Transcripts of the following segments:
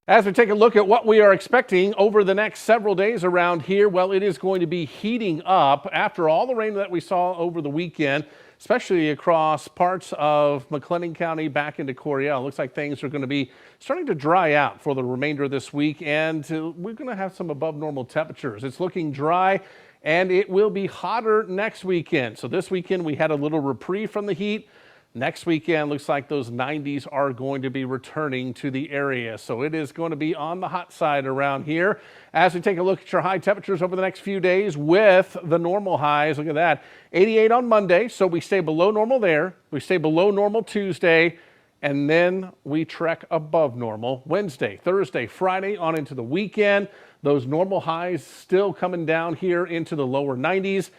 As we take a look at what we are expecting over the next several days around here, well, it is going to be heating up after all the rain that we saw over the weekend, especially across parts of McLennan County back into Coryell. Looks like things are going to be starting to dry out for the remainder of this week, and we're going to have some above normal temperatures. It's looking dry, and it will be hotter next weekend. So this weekend we had a little reprieve from the heat. Next weekend, looks like those 90s are going to be returning to the area. So it is going to be on the hot side around here. As we take a look at your high temperatures over the next few days with the normal highs, look at that, 88 on Monday. So we stay below normal there. We stay below normal Tuesday, and then we trek above normal Wednesday, Thursday, Friday on into the weekend. Those normal highs still coming down here into the lower 90s.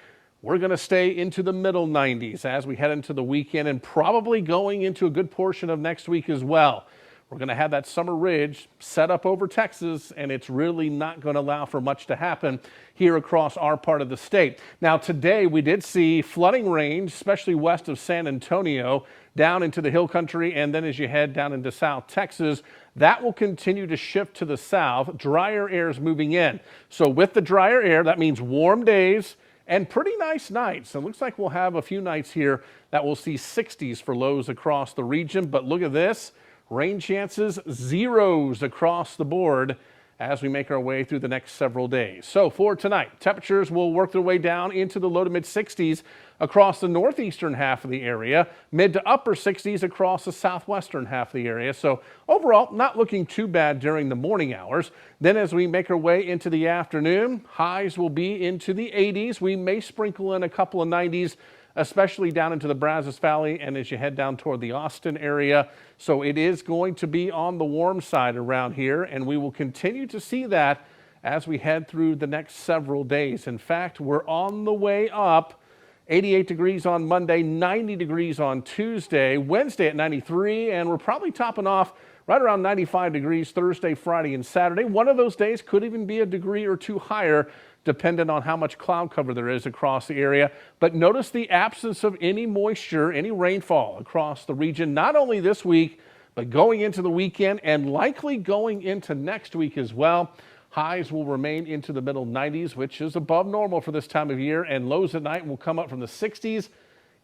We're going to stay into the middle 90s as we head into the weekend and probably going into a good portion of next week as well. We're going to have that summer ridge set up over Texas, and it's really not going to allow for much to happen here across our part of the state. Now, today we did see flooding range, especially west of San Antonio, down into the hill country, and then as you head down into South Texas, that will continue to shift to the south. Drier air is moving in. So with the drier air, that means warm days and pretty nice nights. It looks like we'll have a few nights here that will see 60s for lows across the region. But look at this, rain chances zeros across the board as we make our way through the next several days. So for tonight, temperatures will work their way down into the low to mid 60s across the northeastern half of the area, mid to upper 60s across the southwestern half of the area. So overall, not looking too bad during the morning hours. Then as we make our way into the afternoon, highs will be into the 80s. We may sprinkle in a couple of 90s, especially down into the Brazos Valley and as you head down toward the Austin area. So it is going to be on the warm side around here, and we will continue to see that as we head through the next several days. In fact, we're on the way up. 88 degrees on Monday, 90 degrees on Tuesday, Wednesday at 93, and we're probably topping off right around 95 degrees Thursday, Friday, and Saturday. One of those days could even be a degree or two higher, depending on how much cloud cover there is across the area. But notice the absence of any moisture, any rainfall across the region, not only this week, but going into the weekend and likely going into next week as well. Highs will remain into the middle 90s, which is above normal for this time of year, and lows at night will come up from the 60s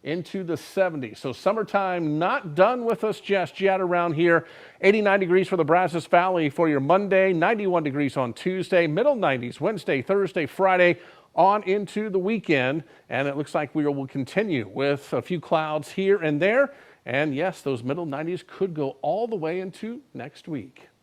into the 70s. So summertime not done with us just yet around here. 89 degrees for the Brazos Valley for your Monday, 91 degrees on Tuesday, middle 90s Wednesday, Thursday, Friday on into the weekend. And it looks like we will continue with a few clouds here and there. And yes, those middle 90s could go all the way into next week.